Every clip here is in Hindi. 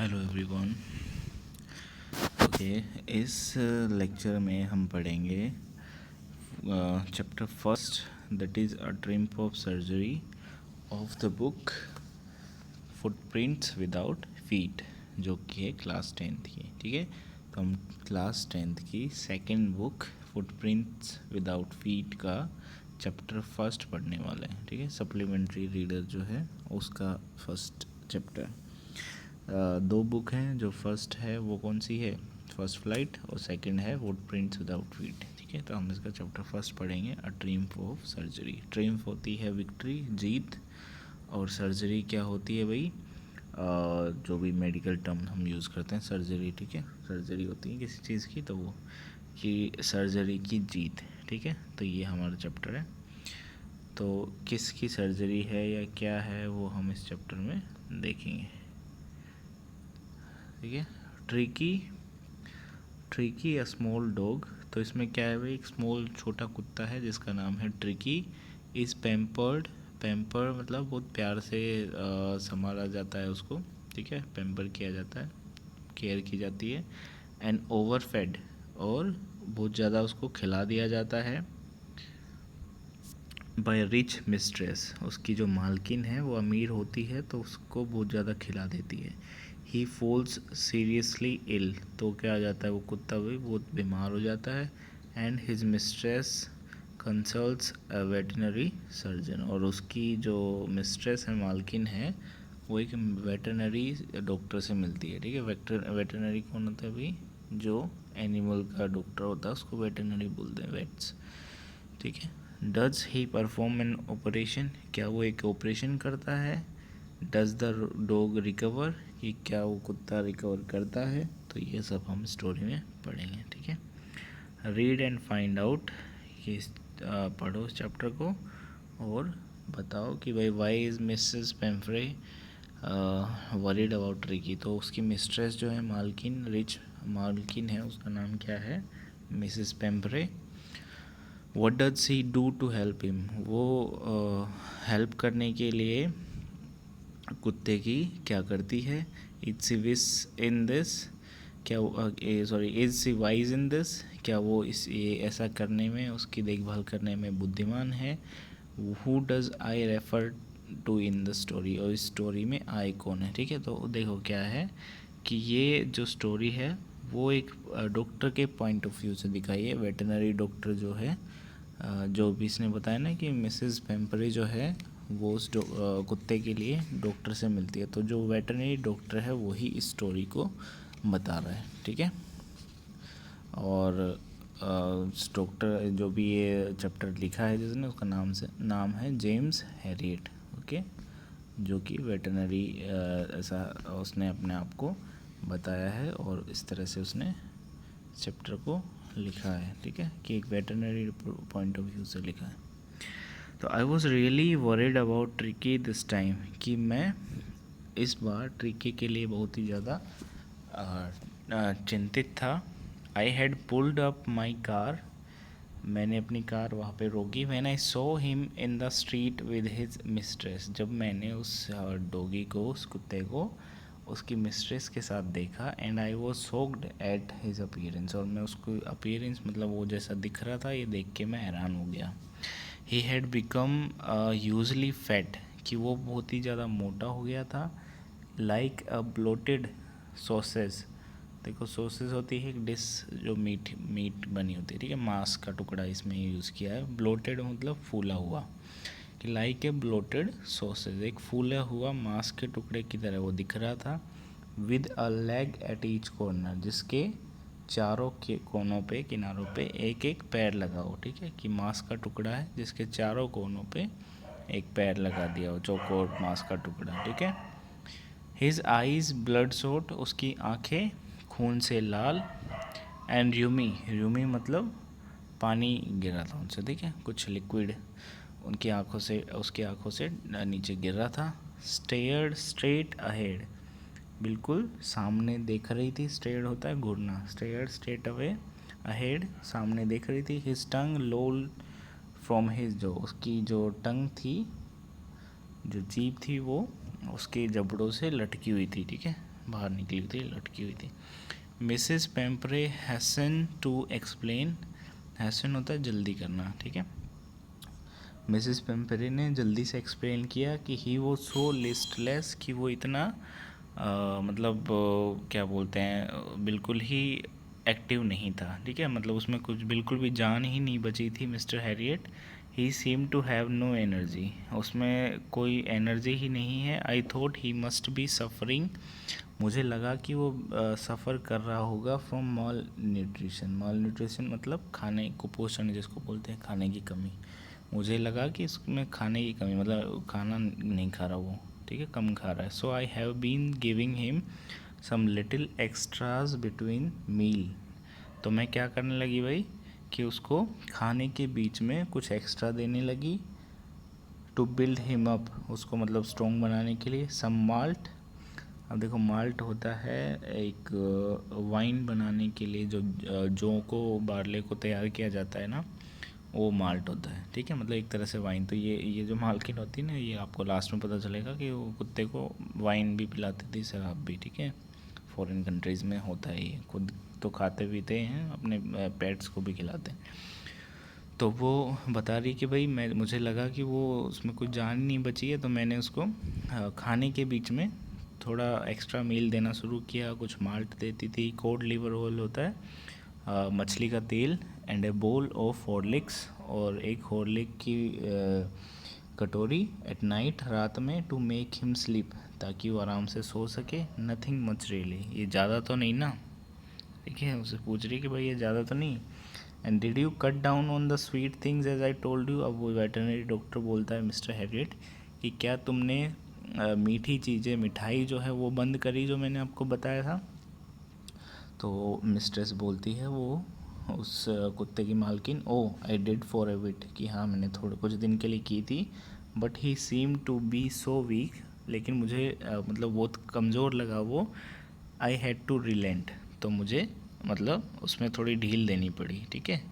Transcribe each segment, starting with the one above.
Hello everyone. ओके, इस लेक्चर में हम पढ़ेंगे chapter first, that is a triumph of surgery of the book footprints without feet, जो कि है क्लास 10th की। ठीक है, तो हम क्लास 10th की second book footprints without feet का चैप्टर फर्स्ट पढ़ने वाले हैं। ठीक है, सप्लीमेंट्री रीडर जो है उसका फर्स्ट चैप्टर। दो बुक हैं, जो फर्स्ट है वो कौन सी है, फर्स्ट फ्लाइट, और सेकंड है फुटप्रिंट्स विदाउट फीट। ठीक है, तो हम इसका चैप्टर फर्स्ट पढ़ेंगे, अ ट्रिम्फ ऑफ सर्जरी। ट्रिम्फ होती है विक्ट्री, जीत, और सर्जरी क्या होती है भाई, जो भी मेडिकल टर्म हम यूज़ करते हैं सर्जरी। ठीक है, सर्जरी होती है किसी चीज़ की, तो वो कि सर्जरी की जीत। ठीक है, तो ये हमारा चैप्टर है। तो किसकी सर्जरी है या क्या है वो हम इस चैप्टर में देखेंगे। ठीक है, ट्रिकी अ स्मॉल डॉग। तो इसमें क्या है भाई, एक स्मॉल छोटा कुत्ता है जिसका नाम है ट्रिकी। इज़ पैम्पर्ड, पैम्पर मतलब बहुत प्यार से संभाला जाता है उसको। ठीक है, पैम्पर किया जाता है, केयर की जाती है। एंड ओवरफेड, और बहुत ज़्यादा उसको खिला दिया जाता है। बाय रिच मिस्ट्रेस, उसकी जो मालकिन है वो अमीर होती है तो उसको बहुत ज़्यादा खिला देती है। ही फॉल्स सीरियसली इल, तो क्या आ जाता है वो कुत्ता भी बहुत बीमार हो जाता है। And his mistress consults a veterinary surgeon, और उसकी जो मिस्ट्रेस है, मालकिन है, वो एक वेटनरी डॉक्टर से मिलती है। ठीक है, वेटनरी कौन होता है भाई, जो एनिमल का डॉक्टर होता है उसको वेटनरी बोलते हैं, वेट्स। ठीक है, does he perform an operation, क्या वो एक ऑपरेशन करता है। डज द डॉग रिकवर, कि क्या वो कुत्ता रिकवर करता है। तो ये सब हम स्टोरी में पढ़ेंगे। ठीक है, रीड एंड फाइंड आउट, ये पढ़ो इस चैप्टर को और बताओ कि भाई why is Mrs Pumphrey worried about Tricki. तो उसकी मिस्ट्रेस जो है, मालकिन, रिच मालकिन है, उसका नाम क्या है, Mrs Pumphrey. What does he do to help him, वो हेल्प करने के लिए कुत्ते की क्या करती है। Is she wise in this, क्या sorry is she wise in this, क्या वो इस ये ऐसा करने में, उसकी देखभाल करने में बुद्धिमान है। Who does I refer to in the story, और इस स्टोरी में आई कौन है। ठीक है, तो देखो क्या है कि ये जो स्टोरी है वो एक डॉक्टर के पॉइंट ऑफ व्यू से दिखाई है। वेटनरी डॉक्टर जो है, जो भी इसने बताया ना कि मिसेस पेम्परे जो है वो उस कुत्ते के लिए डॉक्टर से मिलती है, तो जो वेटरनरी डॉक्टर है वही इस स्टोरी को बता रहा है। ठीक है, और डॉक्टर जो भी ये चैप्टर लिखा है जिसने, उसका नाम है जेम्स हैरियट। ओके, जो कि वेटरनरी ऐसा उसने अपने आप को बताया है और इस तरह से उसने चैप्टर को लिखा है। ठीक है, कि एक वेटरनरी पॉइंट ऑफ व्यू से लिखा है। तो I was really worried about tricky this time, कि मैं इस बार ट्रिकी के लिए बहुत ही ज़्यादा चिंतित था। I had pulled up my car, मैंने अपनी कार वहाँ पे रोकी। When I saw him in the street with his mistress, जब मैंने उस डॉगी को, उस कुत्ते को उसकी मिस्ट्रेस के साथ देखा। And I was shocked at his appearance, और मैं उसको अपीयरेंस मतलब वो जैसा दिख रहा था ये देख के मैं हैरान हो गया। He had become usually fat, कि वो बहुत ही ज़्यादा मोटा हो गया था। लाइक अ ब्लोटेड सॉसेस, देखो सॉसेस होती है एक डिश जो मीट बनी होती है। ठीक है, मांस का टुकड़ा इसमें यूज़ किया है। ब्लोटेड मतलब फूला हुआ, कि लाइक ए ब्लोटेड सॉसेज, एक फूला हुआ मांस के टुकड़े की तरह वो दिख रहा था। With a leg at each corner, जिसके चारों के कोनों पे, किनारों पे एक एक पैर लगा हो। ठीक है, कि मांस का टुकड़ा है जिसके चारों कोनों पे एक पैर लगा दिया हो, चौकोर मांस का टुकड़ा। ठीक है, हिज आईज ब्लड सोट, उसकी आंखें खून से लाल। एंड र्यूमी मतलब पानी गिरा था उनसे। ठीक है, कुछ लिक्विड उनकी आंखों से, उसकी आंखों से नीचे गिर रहा था। स्टेयर्ड स्ट्रेट अहेड, बिल्कुल सामने देख रही थी। स्टेयर्ड होता है घूरना, स्टेयर्ड स्ट्रेट अवे अहेड, सामने देख रही थी। His tongue lol from his, जो उसकी जो टंग थी, जो जीभ थी, वो उसके जबड़ों से लटकी हुई थी। ठीक है, बाहर निकली हुई थी, लटकी हुई थी। Mrs Pumphrey hastens to explain, hastens होता है जल्दी करना, ठीक है। मिसेस पेम्परे ने जल्दी से एक्सप्लेन किया कि ही वो सो लिस्टलेस, कि वो इतना मतलब क्या बोलते हैं, बिल्कुल ही एक्टिव नहीं था, ठीक है। मतलब उसमें कुछ बिल्कुल भी जान ही नहीं बची थी mister Herriot. He seem to have no energy, उसमें कोई एनर्जी ही नहीं है। I thought he must be suffering, मुझे लगा कि वो सफ़र कर रहा होगा from malnutrition. Malnutrition मतलब खाने, कुपोषण जिसको बोलते हैं, खाने की कमी। मुझे लगा कि इसमें खाने की कमी, मतलब खाना नहीं खा रहा वो, ठीक है, कम खा रहा है। So I have been giving him some little extras between meal, तो मैं क्या करने लगी भाई कि उसको खाने के बीच में कुछ एक्स्ट्रा देने लगी। टू बिल्ड हिम अप, उसको मतलब स्ट्रॉन्ग बनाने के लिए। सम माल्ट, अब देखो माल्ट होता है एक वाइन बनाने के लिए जो जौ को, बार्ले को तैयार किया जाता है ना, वो माल्ट होता है, ठीक है। मतलब एक तरह से वाइन। तो ये जो मालकिन होती है ना, ये आपको लास्ट में पता चलेगा कि वो कुत्ते को वाइन भी पिलाती थी, शराब भी, ठीक है। फॉरेन कंट्रीज़ में होता है ये, खुद तो खाते पीते हैं, अपने पेट्स को भी खिलाते हैं। तो वो बता रही कि भाई मुझे लगा कि वो उसमें कुछ जान नहीं बची है, तो मैंने उसको खाने के बीच में थोड़ा एक्स्ट्रा मील देना शुरू किया। कुछ माल्ट देती थी, कोड लिवर ऑयल होता है, मछली का तेल, and A bowl of Horlicks, और एक हॉर्लिक की कटोरी, एट नाइट, रात में, टू मेक हिम स्लीप, ताकि वो आराम से सो सके। नथिंग मच रियली, ये ज़्यादा तो नहीं ना, ठीक है। उससे पूछ रही कि भाई ये ज़्यादा तो नहीं। And did you cut down on the sweet things as I told you, अब वो वेटरनरी डॉक्टर बोलता है मिस्टर हैरियट कि क्या तुमने मीठी चीज़ें, मिठाई जो है वो बंद करी जो मैंने आपको बताया था। तो मिस्ट्रेस बोलती है वो उस कुत्ते की मालकिन, ओ आई डिड फॉर ए विट, कि हाँ मैंने थोड़े कुछ दिन के लिए की थी। But he seem to be so weak, लेकिन मुझे मतलब बहुत कमज़ोर लगा वो। आई हैड टू रिलेंट, तो मुझे मतलब उसमें थोड़ी ढील देनी पड़ी, ठीक है।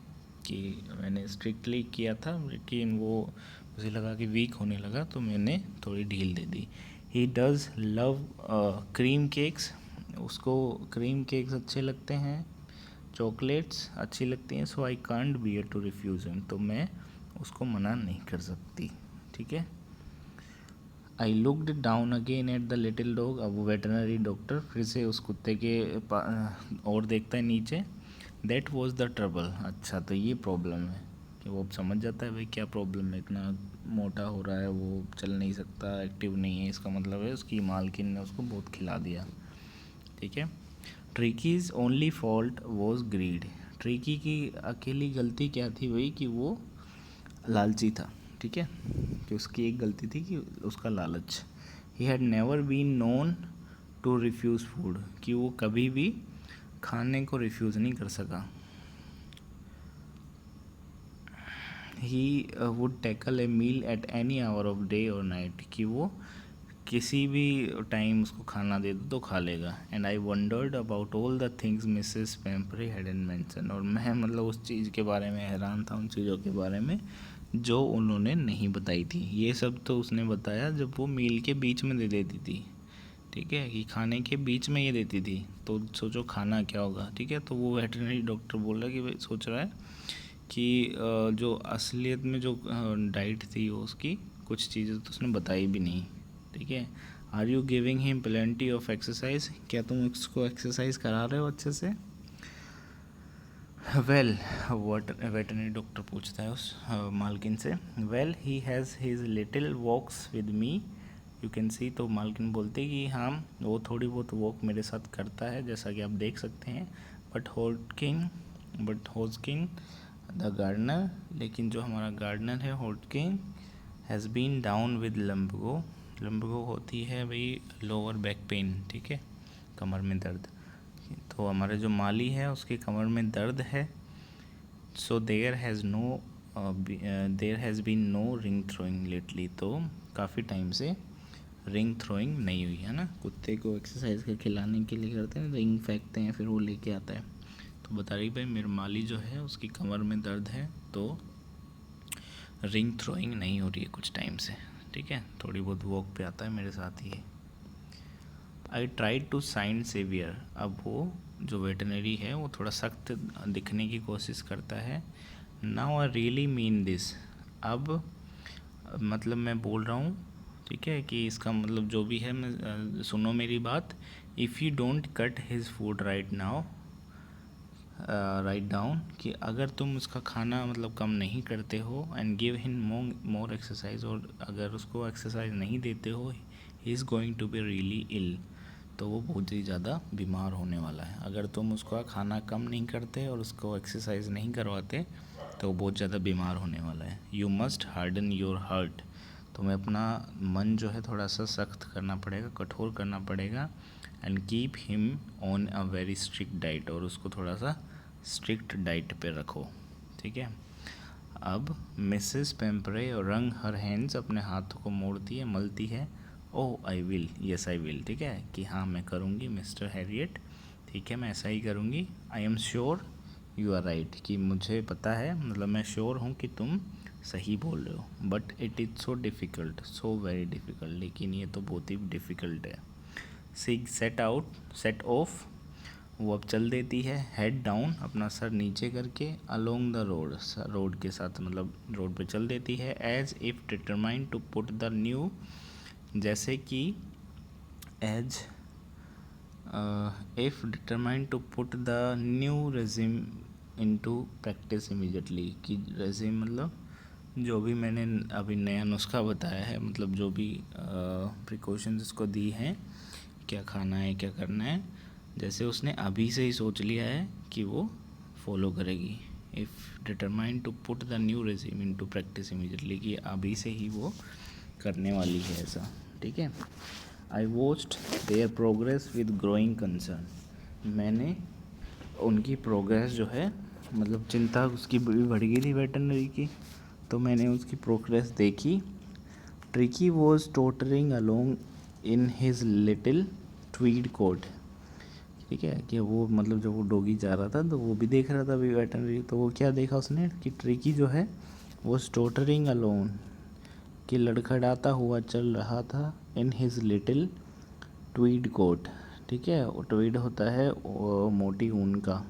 कि मैंने स्ट्रिक्टली किया था, लेकिन वो मुझे लगा कि वीक होने लगा, तो मैंने थोड़ी ढील दे दी। He does love cream cakes, उसको क्रीम केक्स अच्छे लगते हैं, चॉकलेट्स अच्छी लगती हैं। So I can't bear to refuse him, तो मैं उसको मना नहीं कर सकती, ठीक है। I looked down again at the little dog, अब वो वेटरनरी डॉक्टर फिर से उस कुत्ते के और देखता है नीचे। दैट वॉज द ट्रबल, अच्छा तो ये प्रॉब्लम है, कि वो अब समझ जाता है भाई क्या प्रॉब्लम है, इतना मोटा हो रहा है, वो चल नहीं सकता, एक्टिव नहीं है, इसका मतलब है उसकी मालकिन ने उसको बहुत खिला दिया, ठीक है। Tricki's only fault was greed, Tricki की अकेली गलती क्या थी भाई कि वो लालची था, ठीक है। कि उसकी एक गलती थी कि उसका लालच। He had never been known to refuse food, कि वो कभी भी खाने को रिफ्यूज़ नहीं कर सका। He would tackle a meal at any hour of day और नाइट, कि वो किसी भी टाइम उसको खाना दे दो तो खा लेगा। And I wondered about all the things Mrs Pumphrey hadn't mention, और मैं मतलब उस चीज़ के बारे में हैरान था, उन चीज़ों के बारे में जो उन्होंने नहीं बताई थी। ये सब तो उसने बताया जब वो मील के बीच में दे देती थी, ठीक है, कि खाने के बीच में ये देती थी, तो सोचो खाना क्या होगा, ठीक है। तो वो वेटरनरी डॉक्टर बोल रहा है कि भाई सोच रहा है कि जो असलियत में जो डाइट थी उसकी कुछ चीज़ें तो उसने बताई भी नहीं, ठीक है। Are you giving him plenty of exercise, क्या तुम उसको एक्सरसाइज करा रहे हो अच्छे से। वेल, वेटरनरी डॉक्टर पूछता है उस मालकिन से। Well, he has his little walks with me, you can see, तो मालकिन बोलते कि हाँ वो थोड़ी बहुत वॉक मेरे साथ करता है, जैसा कि आप देख सकते हैं। बट होजकिन द गार्डनर, लेकिन जो हमारा गार्डनर है होजकिन, हैज़ बीन डाउन विद लम्बगो, लम्बगो होती है भाई लोअर बैक पेन, ठीक है, कमर में दर्द। तो हमारे जो माली है उसके कमर में दर्द है। So there has been no ring throwing lately, तो काफ़ी टाइम से रिंग थ्रोइंग नहीं हुई है ना। कुत्ते को एक्सरसाइज का खिलाने के लिए करते हैं, रिंग फेंकते हैं, फिर वो लेके आता है। तो बता रही भाई मेरे माली जो है उसकी कमर में दर्द है, तो रिंग थ्रोइंग नहीं हो रही है कुछ टाइम से, ठीक है। थोड़ी बहुत वॉक पे आता है मेरे साथ ही। I try to sound severe. अब वो जो वेटनरी है वो थोड़ा सख्त दिखने की कोशिश करता है। Now I really mean this. अब मतलब मैं बोल रहा हूँ, ठीक है, कि इसका मतलब जो भी है, मैं सुनो मेरी बात। If you don't cut his food right now, write down, कि अगर तुम उसका खाना मतलब कम नहीं करते हो, and give him more exercise, और अगर उसको एक्सरसाइज नहीं देते हो, he is going to be really ill, तो वो बहुत ही ज़्यादा बीमार होने वाला है। अगर तुम उसका खाना कम नहीं करते और उसको एक्सरसाइज नहीं करवाते तो वो बहुत ज़्यादा बीमार होने वाला है। You must harden your heart, तुम्हें अपना मन जो है थोड़ा सा सख्त करना पड़ेगा, कठोर करना पड़ेगा। And keep him on a very strict diet, और उसको थोड़ा सा स्ट्रिक्ट डाइट पे रखो, ठीक है। अब मिसेस पेम्परे रंग हर हैंड्स, अपने हाथों को मोड़ती है, मलती है। Oh I will, yes I will, ठीक है, कि हाँ मैं करूँगी मिस्टर हैरियट, ठीक है मैं ऐसा ही करूँगी। I am sure you are right, कि मुझे पता है, मतलब मैं श्योर हूँ कि तुम सही बोल रहे हो। But it is so difficult, so very difficult, लेकिन ये तो बहुत ही डिफ़िकल्ट है। सी सेट ऑफ, वो अब चल देती है, हेड डाउन, अपना सर नीचे करके, अलोंग द रोड, रोड के साथ मतलब रोड पे चल देती है। As if determined to put the new, जैसे कि as if determined to put the new regime into practice immediately, कि रेजिम मतलब जो भी मैंने अभी नया नुस्खा बताया है, मतलब जो भी प्रिकॉशंस उसको दी हैं, क्या खाना है क्या करना है, जैसे उसने अभी से ही सोच लिया है कि वो फॉलो करेगी। If determined to put the new regime into practice immediately, कि अभी से ही वो करने वाली है ऐसा, ठीक है। I watched there progress with growing concern, मैंने उनकी प्रोग्रेस जो है, मतलब चिंता उसकी भी बढ़ गई थी वेटरनरी की, तो मैंने उसकी प्रोग्रेस देखी। Tricki was tottering along in his little tweed coat, ठीक है, कि वो मतलब जब वो डॉगी जा रहा था तो वो भी देख रहा था अभी वेटरनरी, तो वो क्या देखा उसने कि ट्रिकी जो है वो स्टोटरिंग अलोन, कि लड़खड़ाता हुआ चल रहा था, in his little tweed coat, ठीक है, वो ट्वीड होता है वो मोटी ऊन का,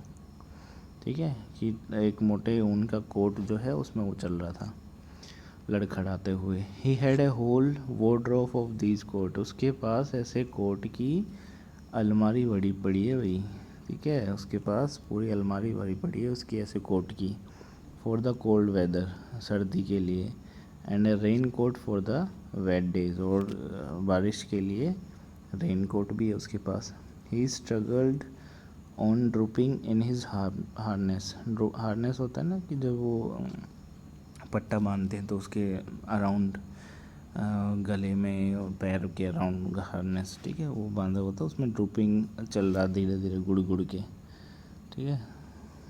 ठीक है, कि एक मोटे ऊन का कोट जो है उसमें वो चल रहा था लड़खड़ाते हुए। He had a whole wardrobe of these coat, उसके पास ऐसे कोट की अलमारी बड़ी पड़ी है भाई, ठीक है, उसके पास पूरी अलमारी भरी पड़ी है उसकी ऐसे कोट की। फॉर द कोल्ड वेदर, सर्दी के लिए, and a rain coat for the wet days, और बारिश के लिए रेन कोट भी है उसके पास। He struggled on drooping in his harness, harness होता है ना कि जब वो पट्टा बांधते हैं तो उसके अराउंड गले में और पैर के अराउंड हार्नेस, ठीक है, वो बांधा हुआ था, उसमें ड्रूपिंग चल रहा धीरे धीरे गुड़ गुड़ के, ठीक है,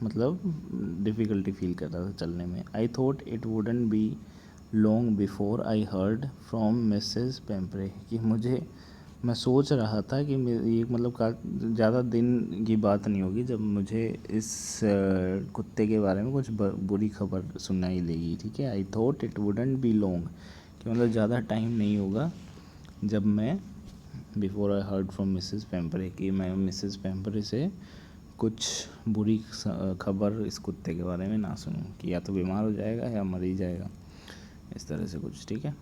मतलब डिफ़िकल्टी फील कर रहा था चलने में। I thought it wouldn't be long before I heard from Mrs Pumphrey, कि मैं सोच रहा था कि ये मतलब का ज़्यादा दिन की बात नहीं होगी जब मुझे इस कुत्ते के बारे में कुछ बुरी खबर सुनाई देगी, ठीक है। I thought it wouldn't be long, कि मतलब ज़्यादा टाइम नहीं होगा जब मैं before I heard from Mrs Pumphrey, कि मैं मिसेस पेम्परे से कुछ बुरी खबर इस कुत्ते के बारे में ना सुनूं, कि या तो बीमार हो जाएगा या मर ही जाएगा, इस तरह से कुछ, ठीक है।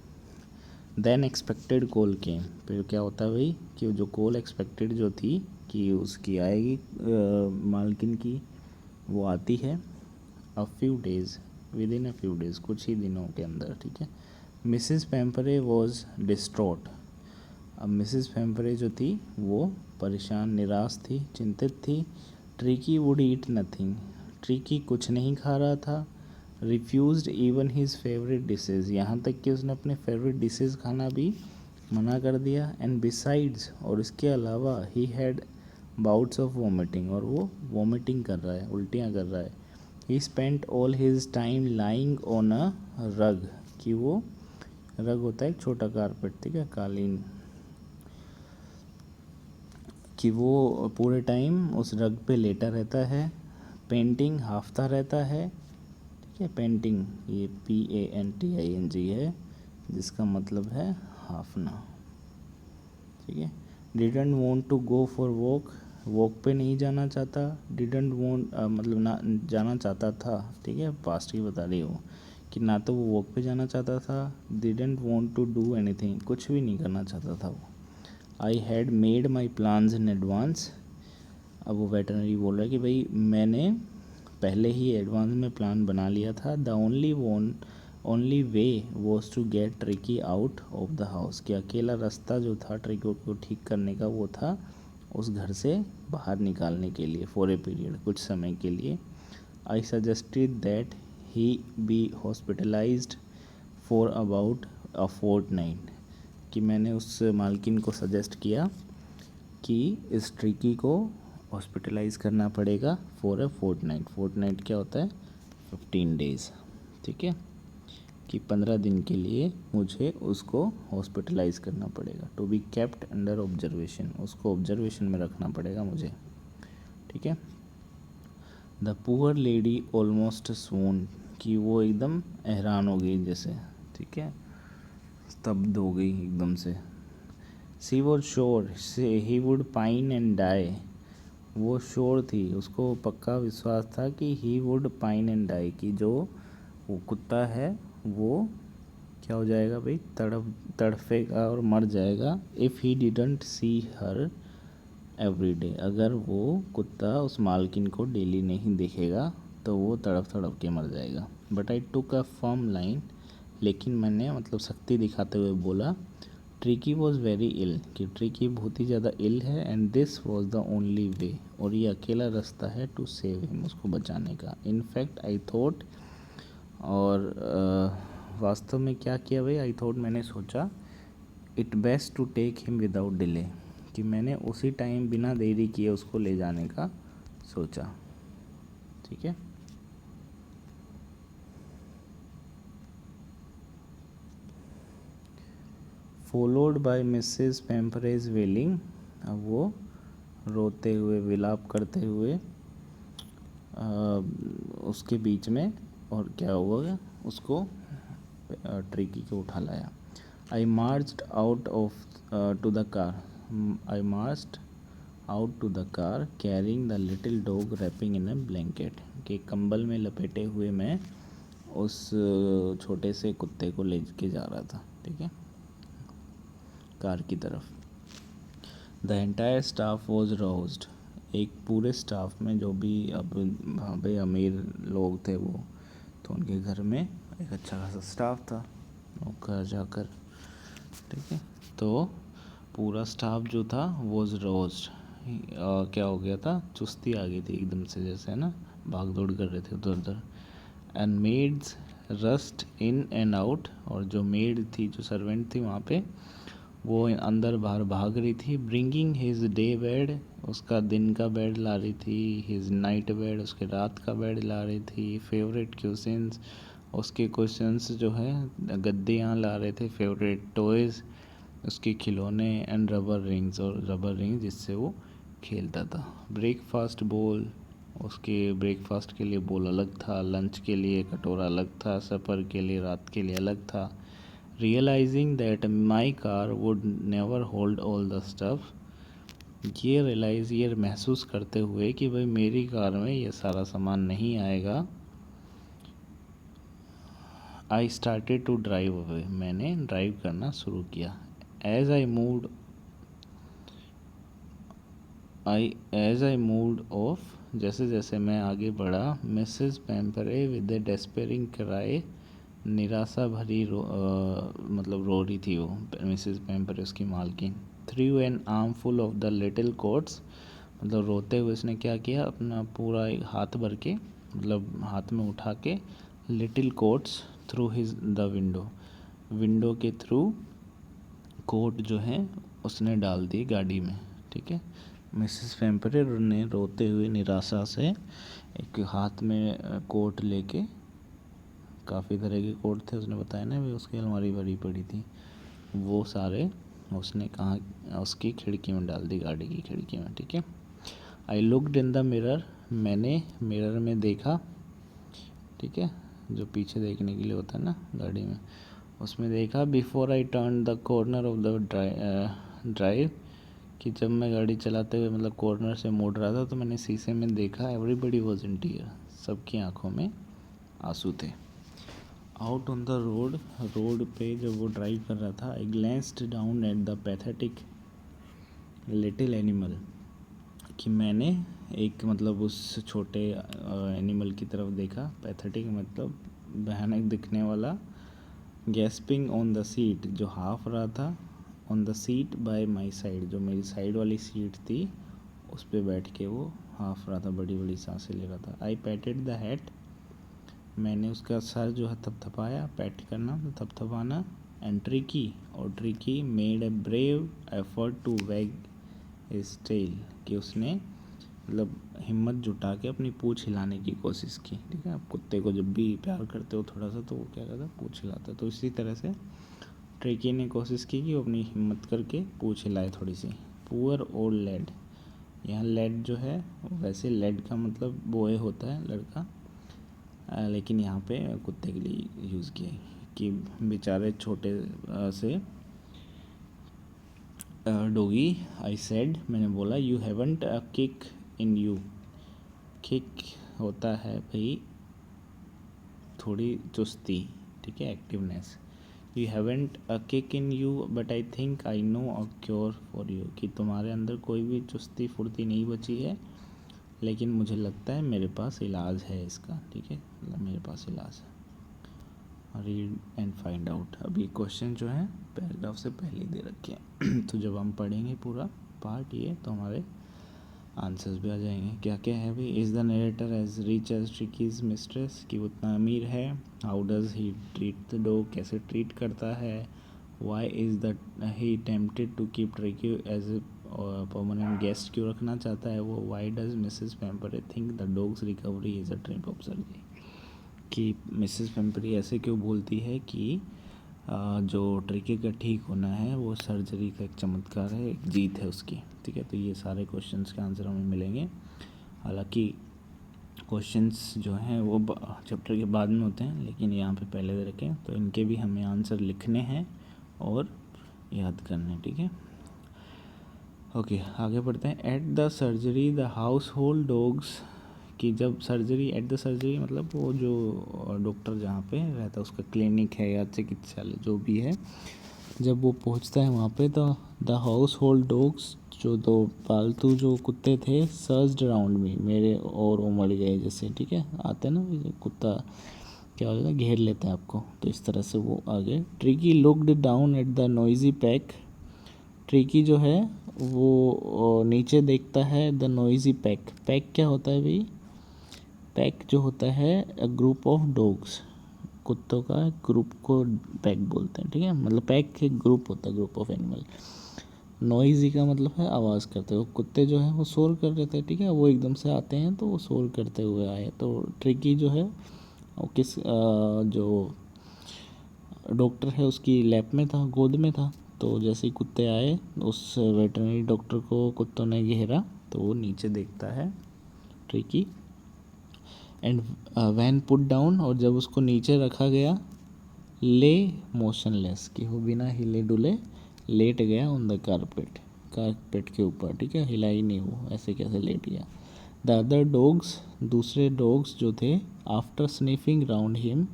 देन एक्सपेक्टेड कॉल केम, फिर क्या होता है भाई कि जो कॉल एक्सपेक्टेड जो थी कि उसकी आएगी मालकिन की, वो आती है। A few days, with in a few days, कुछ ही दिनों के अंदर, ठीक है। मिसेस पेम्परे वॉज डिस्ट्रॉट, अब मिसेस पेम्परे जो थी वो परेशान, निराश थी, चिंतित थी। Tricky would eat nothing, tricky कुछ नहीं खा रहा था। रिफ्यूज़ड इवन हिज फेवरेट डिशेज़, यहाँ तक कि उसने अपने फेवरेट डिशेज़ खाना भी मना कर दिया। एंड बिसाइड्स, और इसके अलावा he had bouts of vomiting, और वो वॉमिटिंग कर रहा है, उल्टियाँ कर रहा है। ही spent all his time lying on a रग, कि वो रग होता है एक छोटा कारपेट, ठीक है, कालीन, कि वो पूरे टाइम उस रग पे लेटा रहता है। पेंटिंग, हाफता रहता है, ठीक है, पेंटिंग ये PANTING है, जिसका मतलब है हाफना, ठीक है। Didn't want to go for walk, walk पे नहीं जाना चाहता, डिडंट वॉन्ट मतलब ना जाना चाहता था, ठीक है, पास्ट की बता रही हूँ कि ना तो वो वॉक पे जाना चाहता था, didn't want to do anything, कुछ भी नहीं करना चाहता था वो। I had made my plans in advance, अब वो वेटरनरी बोल रहा है कि भाई मैंने पहले ही एडवांस में प्लान बना लिया था। The only way was to get Tricki out of the house, कि अकेला रास्ता जो था ट्रिकी को ठीक करने का वो था उस घर से बाहर निकालने के लिए, फॉर ए पीरियड, कुछ समय के लिए। I suggested that he be hospitalized for about a fortnight, कि मैंने उस मालकिन को सजेस्ट किया कि इस ट्रिकी को हॉस्पिटलाइज़ करना पड़ेगा फॉर अ फोर्टनाइट। फोर्टनाइट क्या होता है? 15 डेज़, ठीक है, कि 15 दिन के लिए मुझे उसको हॉस्पिटलाइज़ करना पड़ेगा। To be kept under observation, उसको ऑब्जर्वेशन में रखना पड़ेगा मुझे, ठीक है। The poor lady almost swooned, कि वो एकदम हैरान हो गई जैसे, ठीक है, स्तब्ध हो गई एकदम से। शी वॉज श्योर से he would pine and die, वो श्योर थी, उसको पक्का विश्वास था कि he would pine and die, कि जो वो कुत्ता है वो क्या हो जाएगा भाई, तड़फेगा और मर जाएगा। If he didn't see her every day, अगर वो कुत्ता उस मालकिन को डेली नहीं देखेगा तो वो तड़प तड़प के मर जाएगा। But I took a firm line, लेकिन मैंने मतलब शक्ति दिखाते हुए बोला, ट्रिकी वॉज वेरी इल, कि ट्रिकी बहुत ही ज़्यादा इल है, and this was the only वे, और ये अकेला रास्ता है टू सेव हिम, उसको बचाने का। इन फैक्ट आई थॉट, और वास्तव में क्या किया भाई, आई थॉट मैंने सोचा, it best to take him without delay, कि मैंने उसी टाइम बिना देरी किए उसको ले जाने का सोचा, ठीक है। फॉलोड बाय मिसेस पेम्परेज वेलिंग, अब वो रोते हुए विलाप करते हुए उसके बीच में, और क्या हुआ, उसको ट्रिकी को उठा लाया। I marched out of to the car, I marched out to the car carrying the little dog wrapping in a blanket, के कंबल में लपेटे हुए मैं उस छोटे से कुत्ते को ले के जा रहा था, ठीक है, कार की तरफ। द एंटायर स्टाफ वॉज रोज्ड, एक पूरे स्टाफ में जो भी अब भाई अमीर लोग थे वो, तो उनके घर में एक अच्छा खासा स्टाफ था, घर जाकर, ठीक है, तो पूरा स्टाफ जो था वॉज रोज्ड, क्या हो गया था, चुस्ती आ गई थी एकदम से, जैसे है ना, भाग दौड़ कर रहे थे उधर उधर। And maids rushed in and out, और जो मेड थी, जो सर्वेंट थी वहाँ पे, वो अंदर बाहर भाग रही थी। ब्रिंगिंग हिज डे बेड, उसका दिन का बेड ला रही थी। हिज नाइट बेड, उसके रात का बेड ला रही थी। फेवरेट क्वेश्चंस, उसके क्वेश्चंस जो है गद्दियाँ ला रहे थे। फेवरेट टॉयज़, उसके खिलौने। एंड रबर रिंग्स, और रबर रिंग जिससे वो खेलता था। ब्रेकफास्ट बोल, उसके ब्रेकफास्ट के लिए बोल अलग था, लंच के लिए कटोरा अलग था, सफ़र के लिए, रात के लिए अलग था। Realizing that my car would never hold all the stuff, ये महसूस करते हुए कि भाई मेरी कार में ये सारा सामान नहीं आएगा। I started to drive away, मैंने ड्राइव करना शुरू किया। एज आई मूव्ड ऑफ, जैसे जैसे मैं आगे बढ़ा, मिसेस पेम्परे विद ए डेस्पेरिंग क्राई, निराशा भरी मतलब रो रही थी वो, मिसेस पेम्परे उसकी मालकिन। Through an arm full of the little quotes, मतलब रोते हुए उसने क्या किया, अपना पूरा एक हाथ भर के, मतलब हाथ में उठा के, little quotes through his the window के थ्रू कोट जो है उसने डाल दी गाड़ी में, ठीक है। मिसेस पेम्परे ने रोते हुए निराशा से एक हाथ में कोट लेके, काफ़ी तरह के कोट थे, उसने बताया ना भी, उसकी अलमारी भरी पड़ी थी, वो सारे उसने कहाँ, उसकी खिड़की में डाल दी, गाड़ी की खिड़की में, ठीक है। I looked in the mirror, मैंने मिरर में देखा, ठीक है, जो पीछे देखने के लिए होता है ना गाड़ी में, उसमें देखा। Before I turn the corner of the drive, कि जब मैं गाड़ी चलाते हुए मतलब कॉर्नर से मोड़ रहा था तो मैंने शीशे में देखा, एवरीबडी वॉज इन टीयर, सबकी आंखों में आंसू थे। Out on the road, road पे जब वो ड्राइव कर रहा था, I glanced down at the pathetic little animal, कि मैंने एक मतलब उस छोटे एनिमल की तरफ देखा, पैथेटिक मतलब भयानक दिखने वाला, गैस्पिंग ऑन द सीट, जो हाफ रहा था, on the seat bye my side, जो मेरी साइड वाली सीट थी उस पर बैठ के वो हाफ रहा था, बड़ी बड़ी सांसें ले रहा था। आई पैटेड द हेड, मैंने उसका सर जो है थपथपाया, पैट करना थपथपाना, एंड ट्रिकी, और Tricki made a brave effort to wag his tail, कि उसने मतलब हिम्मत जुटा के अपनी पूँछ हिलाने की कोशिश की। ठीक है, आप कुत्ते को जब भी प्यार करते हो थोड़ा सा तो वो क्या करता है, पूँछ हिलाता है। तो इसी तरह से ट्रिकी ने कोशिश की कि वो अपनी हिम्मत करके पूँछ हिलाए थोड़ी सी। पुअर ओल्ड लेड, यहाँ लेड जो है वैसे लेड का मतलब बॉय होता है, लड़का, लेकिन यहाँ पे कुत्ते के लिए यूज़ किया है कि बेचारे छोटे से डोगी, आई सेड, मैंने बोला, you haven't a kick in you, kick होता है भाई थोड़ी चुस्ती, ठीक है, activeness. You haven't a kick in you but I think I know a cure for you, कि तुम्हारे अंदर कोई भी चुस्ती फुर्ती नहीं बची है, लेकिन मुझे लगता है मेरे पास इलाज है इसका। ठीक है, मतलब मेरे पास इलाज है। रीड एंड फाइंड आउट, अभी क्वेश्चन जो है पैराग्राफ से पहले दे रखे हैं तो जब हम पढ़ेंगे पूरा पार्ट ये तो हमारे आंसर्स भी आ जाएंगे। क्या क्या है भाई, is the narrator as rich as Tricki's mistress, कि उतना अमीर है। How does he treat the dog, कैसे ट्रीट करता है। Why is the he tempted to keep Tricki as a permanent guest, क्यों रखना चाहता है वो। Why does Mrs Pumphrey think the dog's recovery is a trip of surgery, कि मिसेस पेम्परी ऐसे क्यों बोलती है कि जो ट्रिकी का ठीक होना है वो सर्जरी का एक चमत्कार है, एक जीत है उसकी। ठीक है, तो ये सारे क्वेश्चंस के आंसर हमें मिलेंगे। हालांकि क्वेश्चंस जो हैं वो चैप्टर के बाद में होते हैं, लेकिन यहाँ पे पहले दे रखें, तो इनके भी हमें आंसर लिखने हैं और याद करने। ठीक है, ओके, आगे बढ़ते हैं। At the surgery the house hold dogs, कि जब सर्जरी, एट द सर्जरी मतलब वो जो डॉक्टर जहाँ पे रहता है उसका क्लिनिक है या चिकित्सालय जो भी है, जब वो पहुँचता है वहाँ पे, तो द हाउस होल्ड डॉग्स, जो दो पालतू जो कुत्ते थे, सर्ज्ड अराउंड मी, मेरे और उमड़ गए जैसे। ठीक है, आते हैं ना कुत्ता क्या हो जाता है, घेर लेता है आपको, तो इस तरह से वो आ गए। Tricky looked down at the noisy pack, tricky जो है वो नीचे देखता है द नॉइजी पैक। पैक क्या होता है भाई, पैक जो होता है ग्रुप ऑफ डॉग्स, कुत्तों का ग्रुप को पैक बोलते हैं। ठीक है, मतलब पैक एक ग्रुप होता है, ग्रुप ऑफ एनिमल। नॉइजी का मतलब है आवाज़ करते हुए, कुत्ते जो है वो शोर कर रहे थे। ठीक है, वो एकदम से आते हैं तो वो शोर करते हुए आए, तो ट्रिकी जो है वो किस जो डॉक्टर है उसकी लैब में था, गोद में था। तो जैसे ही कुत्ते आए उस वेटरनरी डॉक्टर को कुत्तों ने घेरा, तो वो नीचे देखता है Tricki, and when put down, और जब उसको नीचे रखा गया, ले मोशनलेस, कि वो बिना हिले डुले लेट गया ऑन द कारपेट, कारपेट के ऊपर। ठीक है, हिला ही नहीं, वो ऐसे कैसे लेट गया। द अदर डॉग्स, दूसरे डॉग्स जो थे, आफ्टर स्निफिंग राउंड हिम,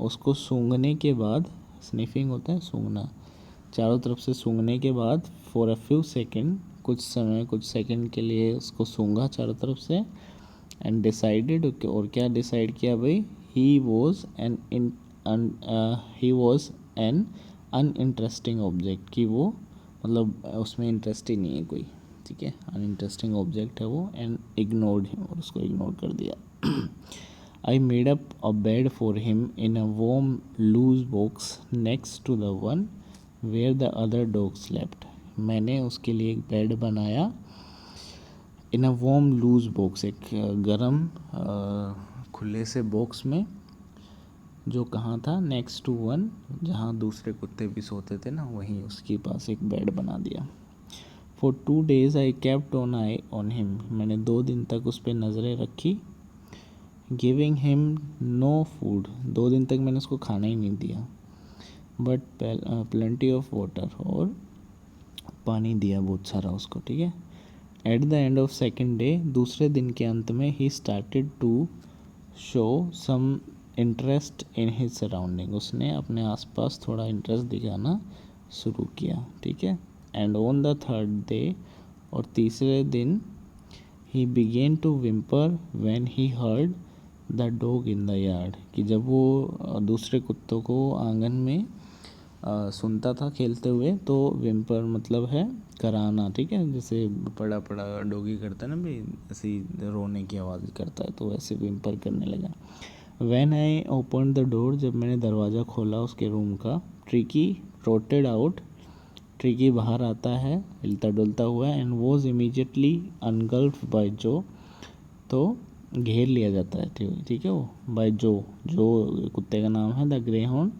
उसको सूंघने के बाद, स्निफिंग होता है सूंघना, चारों तरफ से सूंघने के बाद, फॉर अ फ्यू सेकेंड, कुछ समय कुछ सेकंड के लिए उसको सूंघा चारों तरफ से, एंड डिसाइडेड, और क्या डिसाइड किया भाई, he was an uninteresting object, कि वो मतलब उसमें इंटरेस्ट ही नहीं है कोई। ठीक है, अनइंटरेस्टिंग ऑब्जेक्ट है वो, एंड इग्नोर्ड हिम, और उसको इग्नोर कर दिया। I made up a bed for him in a warm loose box next to the one where the other dog slept, मैंने उसके लिए एक बेड बनाया in a warm loose box, एक गरम खुले से बॉक्स में, जो कहाँ था, नेक्स्ट टू वन, जहाँ दूसरे कुत्ते भी सोते थे ना, वहीं उसके पास एक बेड बना दिया। For 2 days I kept on I on him, मैंने 2 दिन तक उस पर नज़रें रखी। गिविंग हिम नो फूड, 2 दिन तक मैंने उसको खाना ही नहीं दिया। बट प्लेंटी ऑफ वाटर, और पानी दिया बहुत सारा उसको, ठीक है। At the end of second day, दूसरे दिन के अंत में, he started to show some interest in his surrounding, उसने अपने आसपास थोड़ा इंटरेस्ट दिखाना शुरू किया, ठीक है। And on the third day, और तीसरे दिन, he began to whimper when he heard the dog in the yard, कि जब वो दूसरे कुत्तों को आंगन में सुनता था खेलते हुए, तो विम्पर मतलब है कराना, ठीक है। जैसे पड़ा पड़ा डॉगी करता है ना भाई, ऐसी रोने की आवाज़ करता है, तो वैसे विम्पर करने लगा। When I open the door, जब मैंने दरवाज़ा खोला उसके रूम का, ट्रिकी ट्रोटेड आउट, ट्रिकी बाहर आता है हिलता डुलता हुआ, एंड वॉज इमीजिएटली अनगल्फ बाय जो, तो घेर लिया जाता है, ठीक है, वो बाय जो, जो कुत्ते का नाम है द ग्रे हॉर्न,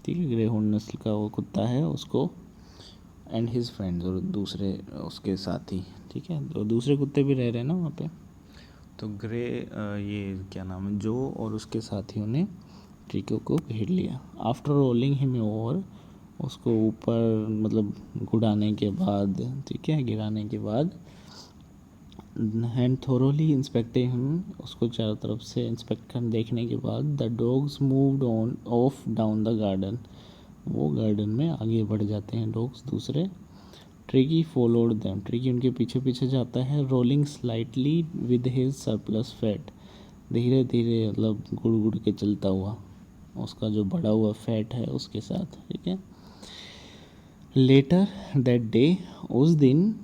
ठीक है, ग्रे हॉर्न नस्ल का वो कुत्ता है, उसको, एंड हिज फ्रेंड्स, और दूसरे उसके साथी, ठीक है, तो दूसरे कुत्ते भी रह रहे हैं ना वहाँ पे। तो ग्रे ये क्या नाम है, जो और उसके साथियों ने ट्रिको को घेर लिया। आफ्टर रोलिंग हिम ओवर, उसको ऊपर मतलब गुड़ाने के बाद, ठीक है, गिराने के बाद, एंड थोरोली इंस्पेक्टिंग हिम, उसको चारों तरफ से इंस्पेक्ट कर देखने के बाद, the dogs moved on off down the garden, वो गार्डन में आगे बढ़ जाते हैं डॉग्स दूसरे। ट्रिकी फॉलोड देम, ट्रिकी उनके पीछे पीछे जाता है, rolling slightly with his surplus fat, धीरे धीरे मतलब गुड़ गुड़ के चलता हुआ, उसका जो बढ़ा हुआ फैट है उसके साथ, ठीक है। लेटर दैट डे, उस दिन,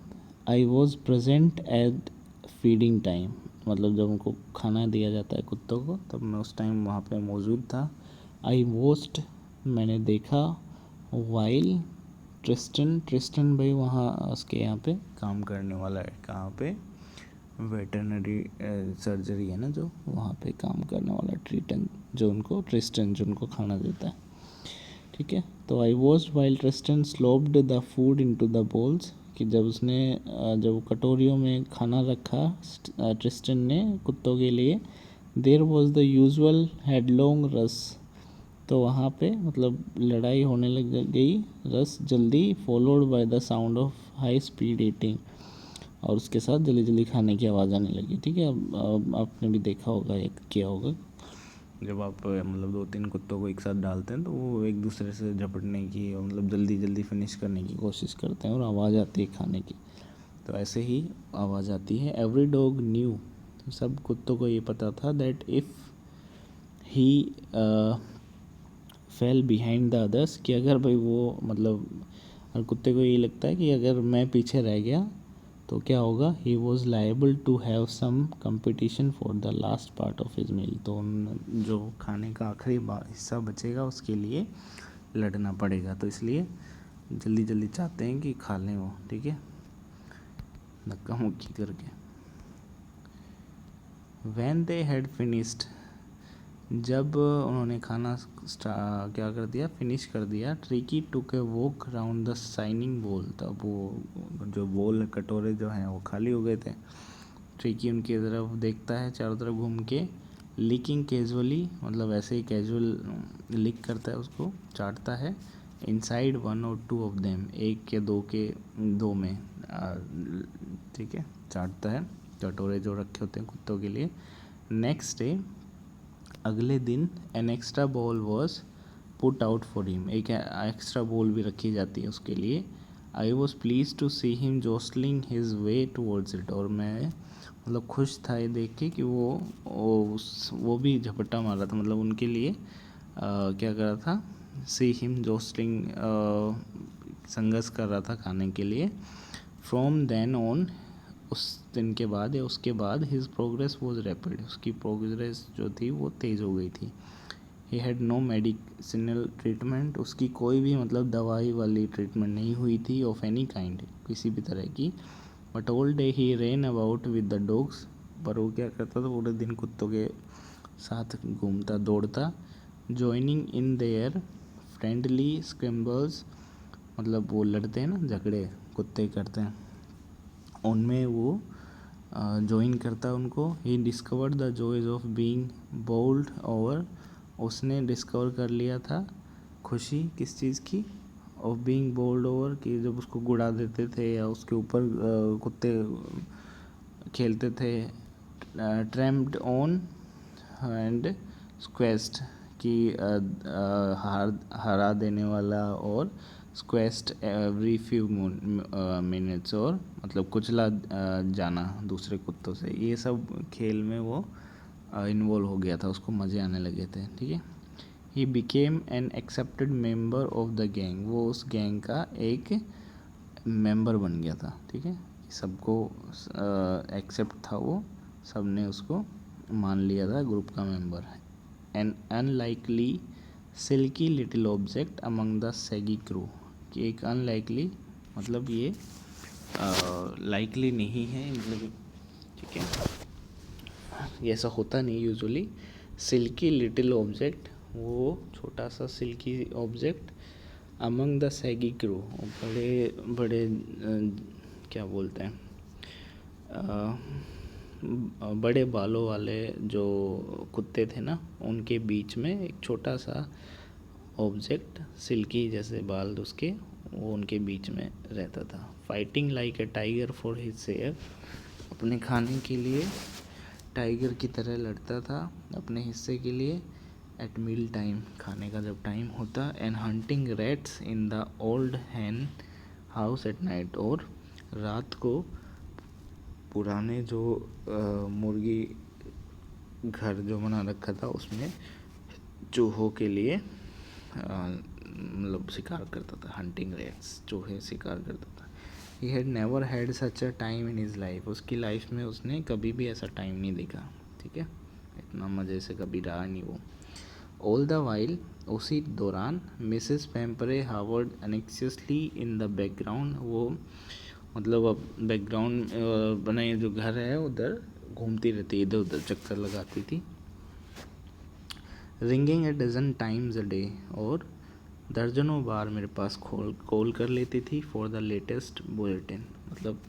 I was present at feeding time, मतलब जब उनको खाना दिया जाता है कुत्तों को, तब मैं उस टाइम वहाँ पे मौजूद था। आई वॉच्ड, मैंने देखा, वाइल ट्रिस्टन, ट्रिस्टन भाई वहाँ उसके यहाँ पे काम करने वाला है, कहाँ पे, वेटरनरी सर्जरी है ना जो, वहाँ पे काम करने वाला ट्रिस्टन, जो उनको खाना देता है, ठीक है। तो I watch while Tristan slopped the food into the bowls, कि जब उसने जब कटोरियों में खाना रखा ट्रिस्टन ने कुत्तों के लिए, देयर वॉज द यूजुअल हेडलॉन्ग रस, तो वहाँ पे मतलब लड़ाई होने लग गई, रस जल्दी, followed by the sound of high speed eating, और उसके साथ जल्दी जल्दी खाने की आवाज़ आने लगी, ठीक है। अब आपने भी देखा होगा, एक किया होगा, जब आप मतलब 2-3 कुत्तों को एक साथ डालते हैं तो वो एक दूसरे से झपटने की और मतलब जल्दी जल्दी फिनिश करने की कोशिश करते हैं, और आवाज़ आती है खाने की, तो ऐसे ही आवाज़ आती है। एवरी डॉग न्यू, सब कुत्तों को ये पता था, that if he fail behind the others, कि अगर भाई वो मतलब हर कुत्ते को ये लगता है कि अगर मैं पीछे रह गया तो क्या होगा, he was liable to have some competition for the last part of his meal, तो जो खाने का आखिरी हिस्सा बचेगा उसके लिए लड़ना पड़ेगा, तो इसलिए जल्दी जल्दी चाहते हैं कि खा लें वो, ठीक है, धक्का मुक्की करके। व्हेन दे हैड फिनिश्ड, जब उन्होंने खाना क्या कर दिया, फिनिश कर दिया, tricky took a walk round the shining बोल, तब वो जो बोल कटोरे जो हैं वो खाली हो गए थे, ट्रिकी उनकी तरफ देखता है चारों तरफ घूम के, लिकिंग कैजुअली, मतलब ऐसे ही कैजुअल लिक करता है उसको, चाटता है, इनसाइड 1 और 2 ऑफ देम, एक या दो में, ठीक है, चाटता है कटोरे जो रखे होते हैं कुत्तों के लिए। नेक्स्ट डे, अगले दिन, an extra ball was put out for him, एक एक्स्ट्रा बॉल भी रखी जाती है उसके लिए। I was pleased to see him jostling his way towards it, और मैं मतलब खुश था ये देख के कि वो भी झपट्टा मार रहा था, मतलब उनके लिए क्या कर रहा था, सी हिम जोस्लिंग, संघर्ष कर रहा था खाने के लिए। फ्रॉम देन ऑन, उस दिन के बाद या उसके बाद, हिज प्रोग्रेस वॉज रैपिड, उसकी प्रोग्रेस जो थी वो तेज़ हो गई थी। He had no medicinal treatment, उसकी कोई भी मतलब दवाई वाली ट्रीटमेंट नहीं हुई थी, ऑफ एनी काइंड, किसी भी तरह की। But all day he rain about with the dogs, पर वो क्या करता था, पूरे दिन कुत्तों के साथ घूमता दौड़ता। जॉइनिंग इन देयर फ्रेंडली स्क्रैम्बल्स, मतलब वो लड़ते हैं ना, झगड़े कुत्ते करते हैं, उनमें वो ज्वाइन करता है उनको। He discovered the joys of being bowled over, उसने डिस्कवर कर लिया था खुशी किस चीज़ की, ऑफ बीइंग बोल्ड ओवर, कि जब उसको गुड़ा देते थे या उसके ऊपर कुत्ते खेलते थे। ट्रैम्प्ड ऑन एंड स्क्वेस्ट, कि हरा देने वाला, और स्क्वेस्ट एवरी फ्यू मिनट्स, और मतलब कुचला जाना दूसरे कुत्तों से। ये सब खेल में वो इन्वॉल्व हो गया था, उसको मज़े आने लगे थे। ठीक है। He became an accepted member of the gang, वो उस गैंग का एक मेंबर बन गया था। ठीक है। सबको एक्सेप्ट था वो, सब ने उसको मान लिया था ग्रुप का member. An unlikely silky little object among the shaggy crew, कि एक अनलाइकली मतलब ये लाइकली नहीं है, मतलब ठीक है, ये ऐसा होता नहीं यूजुअली। सिल्की लिटिल ऑब्जेक्ट, वो छोटा सा silky object, among the shaggy crew, बड़े बड़े क्या बोलते हैं, बड़े बालों वाले जो कुत्ते थे ना, उनके बीच में एक छोटा सा ऑब्जेक्ट, सिल्की जैसे बाल उसके, वो उनके बीच में रहता था। Fighting like a tiger for his share, अपने खाने के लिए टाइगर की तरह लड़ता था अपने हिस्से के लिए। एट मील टाइम, खाने का जब टाइम होता। And hunting rats in the old hen house at night, और रात को पुराने जो मुर्गी घर जो बना रखा था उसमें चूहों के लिए मतलब शिकार करता था। हंटिंग रैट्स, चूहे शिकार करता था। ही had never had such a time in his life, उसकी लाइफ में उसने कभी भी ऐसा टाइम नहीं देखा। ठीक है, इतना मज़े से कभी रहा नहीं वो। ऑल द वाइल, उसी दौरान, Mrs Pumphrey hovered anxiously in the background, वो मतलब अब बैकग्राउंड बना ये जो घर है उधर घूमती रहती, इधर उधर चक्कर लगाती थी। Ringing a dozen times a day, और दर्जनों बार मेरे पास कॉल कर लेती थी। फॉर द लेटेस्ट बुलेटिन, मतलब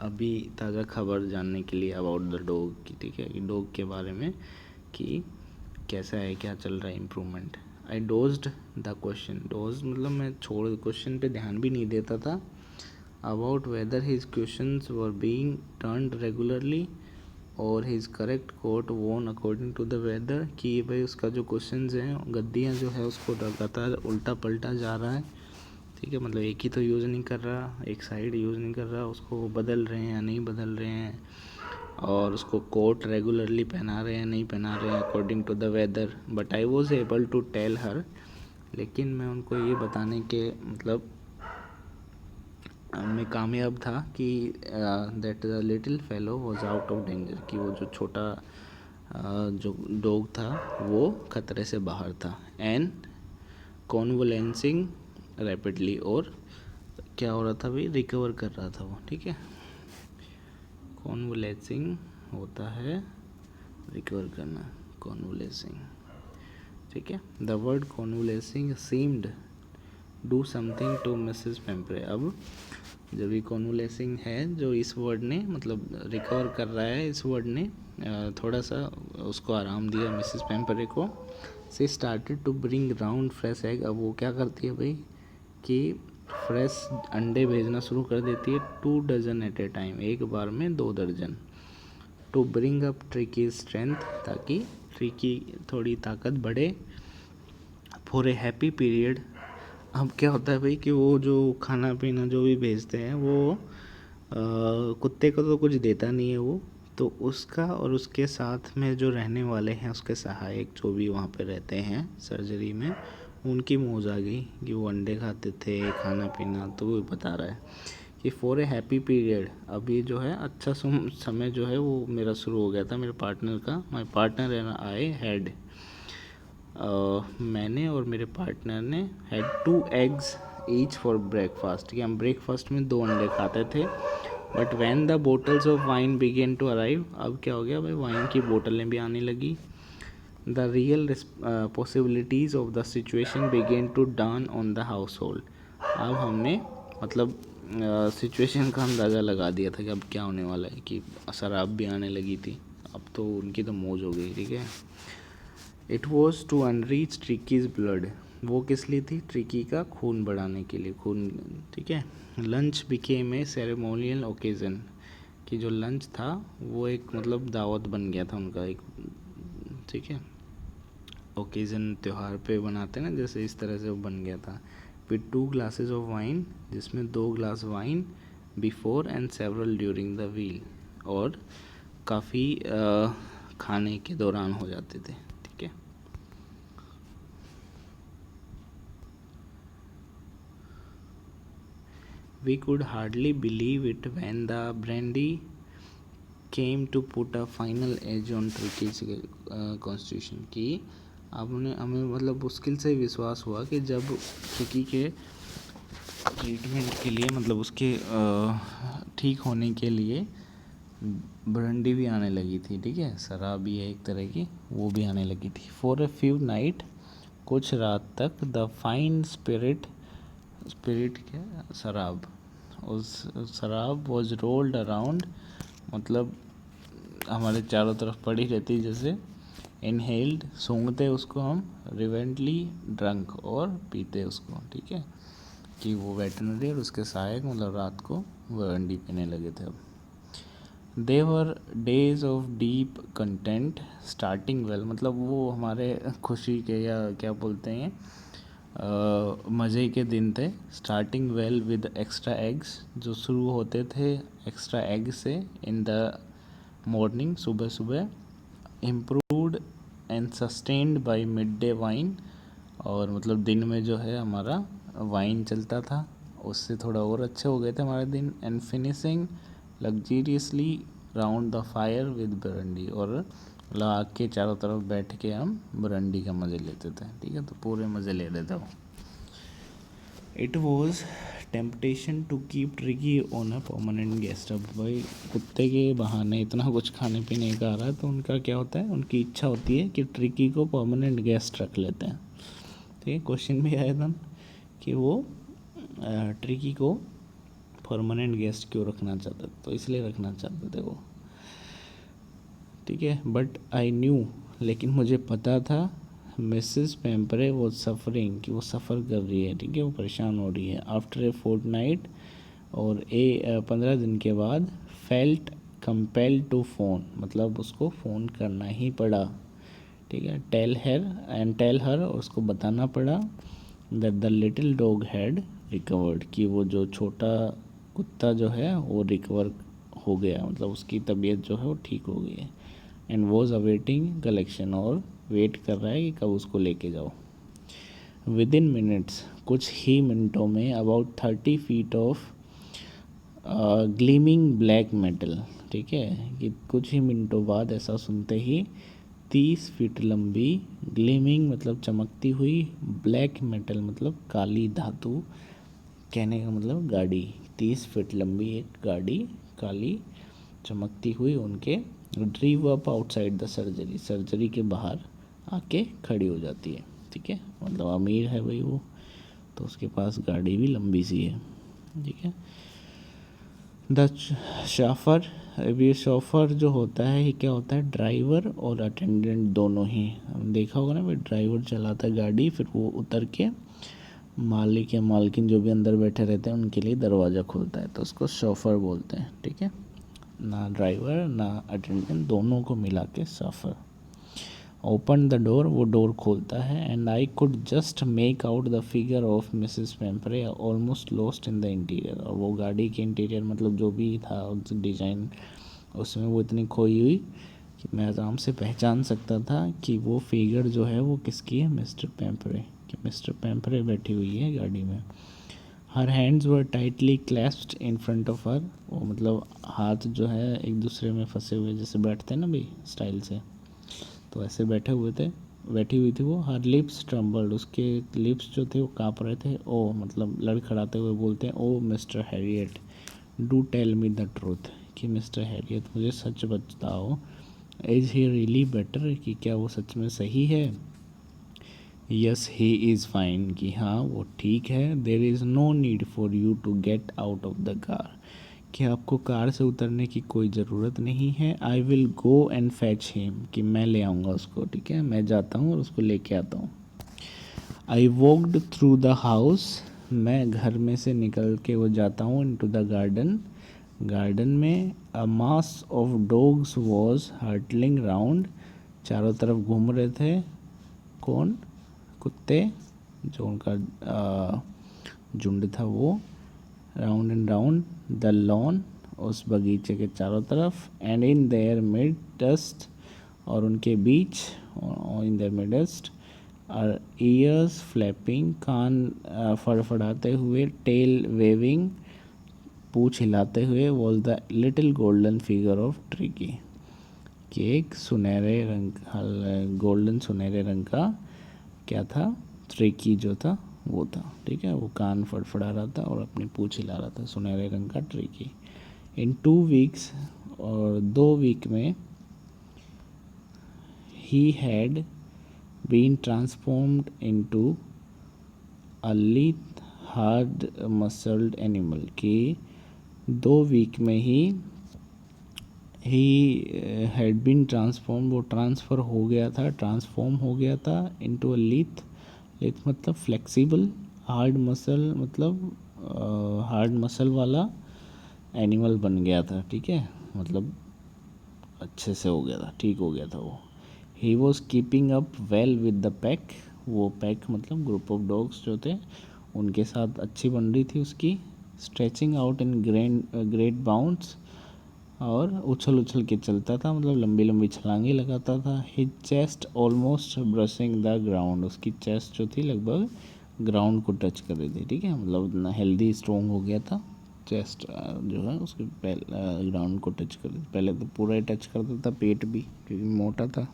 अभी ताज़ा खबर जानने के लिए अबाउट द डॉग की। ठीक है, डॉग के बारे में कि कैसा है, क्या चल रहा है, improvement. I dozed the question, dose मतलब मैं छोड़ क्वेश्चन पे ध्यान भी नहीं देता था। About whether his questions were being turned regularly और हिज करेक्ट कोट वोन अकॉर्डिंग टू द वेदर, कि भाई उसका जो क्वेश्चंस हैं, गद्दियाँ जो है उसको लगातार उल्टा पलटा जा रहा है। ठीक है, मतलब एक ही तो यूज़ नहीं कर रहा, एक साइड यूज़ नहीं कर रहा, उसको बदल रहे हैं या नहीं बदल रहे हैं, और उसको कोट रेगुलरली पहना रहे हैं नहीं पहना रहे हैं according to the weather. But I was able to tell her, लेकिन मैं उनको ये बताने के मतलब मैं कामयाब था कि that the little fellow was out of danger, कि वो जो छोटा जो डॉग था वो खतरे से बाहर था। एंड कॉन्वलेंसिंग रैपिडली, और क्या हो रहा था भाई, रिकवर कर रहा था वो। ठीक है, कॉन्वलेंसिंग होता है रिकवर करना, कॉन्वलेंसिंग। ठीक है, the word convalescing seemed do something to Mrs Pumphrey. अब जब ये कॉन्वलेंसिंग है, जो इस वर्ड ने मतलब रिकवर कर रहा है, इस वर्ड ने थोड़ा सा उसको आराम दिया मिसेस पेम्परे को। She started to bring round fresh egg, अब वो क्या करती है भाई कि फ्रेश अंडे भेजना शुरू कर देती है। 2 डजन एट ए टाइम, एक बार में 2 दर्जन। To bring up Tricki strength, ताकि ट्रिकी थोड़ी ताकत बढ़े। फॉर ए हैप्पी पीरियड, अब क्या होता है भाई कि वो जो खाना पीना जो भी भेजते हैं वो कुत्ते को तो कुछ देता नहीं है वो, तो उसका और उसके साथ में जो रहने वाले हैं उसके सहायक जो भी वहाँ पे रहते हैं सर्जरी में, उनकी मौज आ गई कि वो अंडे खाते थे, खाना पीना, तो वो बता रहा है कि फॉर ए हैप्पी पीरियड, अब ये जो है अच्छा समय जो है वो मेरा शुरू हो गया था मेरे पार्टनर का। My partner and I had, मैंने और मेरे पार्टनर ने had 2 eggs each for breakfast, कि हम ब्रेकफास्ट में 2 अंडे खाते थे। But when the bottles of wine began to arrive, अब क्या हो गया भाई, वाइन की बोतलें भी आने लगी। The real possibilities of the situation began to dawn on the household, अब हमने मतलब सिचुएशन का अंदाज़ा लगा दिया था कि अब क्या होने वाला है, कि शराब भी आने लगी थी, अब तो उनकी तो मौज हो गई। ठीक है, it was to enrich Tricki's blood, वो किस लिए थी? ट्रिकी का खून बढ़ाने के लिए, खून, ठीक है। Lunch became a ceremonial occasion, कि जो लंच था वो एक मतलब दावत बन गया था उनका एक, ठीक है। ओकेज़न त्यौहार पे बनाते हैं ना, जैसे इस तरह से वो बन गया था। विद 2 ग्लासेस ऑफ वाइन, जिसमें 2 glass wine, before and several during the meal, और काफ़ी खाने के दौरान हो जाते थे, ठीक है। We could hardly believe it when the brandy came to put a final edge on Turkey's constitution, कि आपने हमें मतलब मुश्किल से विश्वास हुआ कि जब तुर्की के ट्रीटमेंट के लिए, मतलब उसके ठीक होने के लिए ब्रांडी भी आने लगी थी, ठीक है। शराब भी है एक तरह की, वो भी आने लगी थी। फॉर अ फ्यू नाइट, कुछ रात तक, द फाइन स्पिरिट क्या, शराब, उस शराब वॉज रोल्ड अराउंड, मतलब हमारे चारों तरफ पड़ी रहती, जैसे इनहेल्ड, सूंघते उसको हम, रिवेंटली ड्रंक, और पीते उसको, ठीक है। कि वो वेटनरी और उसके सहायक मतलब रात को ब्रांडी पीने लगे थे। अब they were days of deep content starting well, मतलब वो हमारे खुशी के या क्या बोलते हैं मज़े के दिन थे। Starting well with extra eggs, जो शुरू होते थे एक्स्ट्रा एग से, इन द मॉर्निंग, सुबह सुबह। Improved and sustained by mid day wine, और मतलब दिन में जो है हमारा वाइन चलता था, उससे थोड़ा और अच्छे हो गए थे हमारे दिन। And finishing luxuriously round the fire with brandy, और मतलब आग के चारों तरफ बैठ के हम ब्रांडी का मज़े लेते थे, ठीक है। तो पूरे मज़े ले रहे थे वो। It was temptation to keep Tricki on a permanent guest. अब भाई कुत्ते के बहाने इतना कुछ खाने पीने का आ रहा है, तो उनका क्या होता है, उनकी इच्छा होती है कि ट्रिकी को परमानेंट गेस्ट रख लेते हैं, ठीक है। क्वेश्चन भी आया था कि वो ट्रिकी को परमानेंट गेस्ट क्यों रखना चाहते, तो इसलिए रखना चाहते थे वो, ठीक है। बट आई न्यू, लेकिन मुझे पता था, मिसेस पेम्परे वो सफरिंग, कि वो सफ़र कर रही है, ठीक है, वो परेशान हो रही है। आफ्टर ए फोर्टनाइट, और 15 दिन के बाद, फेल्ट कंपेल्ड टू फ़ोन, मतलब उसको फ़ोन करना ही पड़ा, ठीक है। टेल हर, उसको बताना पड़ा, that the little dog had recovered, कि वो जो छोटा कुत्ता जो है वो रिकवर हो गया, मतलब उसकी तबीयत जो है वो ठीक हो गई है। एंड वॉज अवेटिंग कलेक्शन, और वेट कर रहा है कि कब उसको लेके जाओ। विद इन मिनट्स, कुछ ही मिनटों में, about 30 feet of gleaming black metal, ठीक है, कि कुछ ही मिनटों बाद, ऐसा सुनते ही, 30 फीट लंबी, ग्लीमिंग मतलब चमकती हुई, ब्लैक मेटल मतलब काली धातु, कहने का मतलब गाड़ी, 30 फीट लंबी एक गाड़ी, काली चमकती हुई, उनके ड्रीव अप आउटसाइड द सर्जरी के बाहर आके खड़ी हो जाती है, ठीक है। मतलब अमीर है भाई वो, तो उसके पास गाड़ी भी लंबी सी है, ठीक है। द शॉफर, अब ये शॉफर जो होता है, ये क्या होता है, ड्राइवर और अटेंडेंट दोनों ही। देखा होगा ना भाई, ड्राइवर चलाता है गाड़ी, फिर वो उतर के मालिक या मालकिन जो भी अंदर बैठे रहते हैं उनके लिए दरवाज़ा खोलता है, तो उसको शॉफर बोलते हैं, ठीक है। ना ड्राइवर ना अटेंडेंट, दोनों को मिला के शॉफर। ओपन द डोर, वो डोर खोलता है। And I could just make out the figure of Mrs Pumphrey almost lost in the interior, और वो गाड़ी के इंटीरियर मतलब जो भी था डिज़ाइन, उसमें वो इतनी खोई हुई कि मैं आराम से पहचान सकता था कि वो फिगर जो है वो किसकी है, मिस्टर पेम्परे, कि मिस्टर पेम्परे बैठी हुई है गाड़ी में। Her hands were tightly clasped in front of her, वो मतलब हाथ जो है एक दूसरे में फंसे हुए, जैसे बैठते हैं ना भाई स्टाइल से, तो ऐसे बैठी हुई थी वो। हर लिप्स ट्रम्बल्ड, उसके लिप्स जो थे वो काँप रहे थे। ओ मतलब लड़खड़ाते हुए बोलते हैं, oh Mr Herriot, do tell me the truth, कि मिस्टर हैरियट मुझे सच बताओ, इज़ ही रियली बेटर, कि क्या वो सच में सही है। यस ही इज़ फाइन, कि हाँ वो ठीक है। There is no need for you to get out of the car, कि आपको कार से उतरने की कोई ज़रूरत नहीं है। I will go and fetch him, कि मैं ले आऊँगा उसको, ठीक है, मैं जाता हूँ और उसको लेके आता हूँ। I walked through the house, मैं घर में से निकल के वो जाता हूँ इनटू द गार्डन, गार्डन में। A mass of dogs was hurtling round, चारों तरफ घूम रहे थे। कौन? कुत्ते, जो उनका झुंड था वो। Round and round the lawn, उस बगीचे के चारों तरफ। And in their midst, और उनके बीच, in their midst, are ears flapping, कान फड़फड़ाते हुए। टेल वेविंग, पूछ हिलाते हुए। Was the little golden figure of Tricki, कि एक सुनहरे रंग, गोल्डन सुनहरे रंग का क्या था? ट्रिकी जो था वो था। ठीक है, वो कान फड़फड़ा रहा था और अपनी पूछ हिला रहा था, सुनहरे रंग का ट्रिकी। इन 2 वीक्स, और 2 वीक में, he had been transformed into a lithe hard muscled animal, कि 2 वीक में ही हैड बीन ट्रांसफॉर्म, वो ट्रांसफ़र हो गया था, ट्रांसफॉर्म हो गया था। इनटू अ लीथ, लीथ मतलब फ्लेक्सिबल, हार्ड मसल मतलब हार्ड मसल वाला एनिमल बन गया था। ठीक है, मतलब अच्छे से हो गया था, ठीक हो गया था वो। He was keeping up well with the pack, वो पैक मतलब ग्रुप ऑफ डॉग्स जो थे उनके साथ अच्छी बन रही थी उसकी। Stretching out in great bounds, और उछल उछल के चलता था, मतलब लंबी लंबी छलांगे लगाता था। His chest almost brushing the ground, उसकी चेस्ट जो थी लगभग ग्राउंड को टच कर रही थी। ठीक है, मतलब इतना हेल्दी स्ट्रॉन्ग हो गया था। चेस्ट जो है उसके ग्राउंड को टच कर रही थी। पहले तो पूरा ही टच करता था, पेट भी, क्योंकि मोटा था।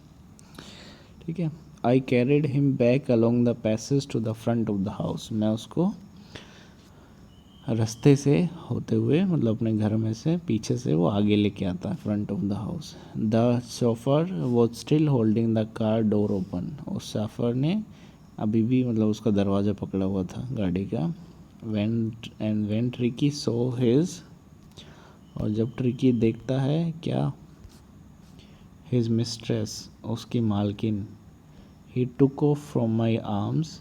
ठीक है। I carried him back along the passage to the front of the house, मैं उसको रास्ते से होते हुए, मतलब अपने घर में से पीछे से वो आगे लेके आता है, front of the house. The chauffeur was still holding the car door open, उस शॉफर ने अभी भी मतलब उसका दरवाज़ा पकड़ा हुआ था गाड़ी का। व्हेन ट्रिकी सो हिज, और जब ट्रिकी देखता है क्या? हिज मिस्ट्रेस, उसकी मालकिन। He took off from my arms,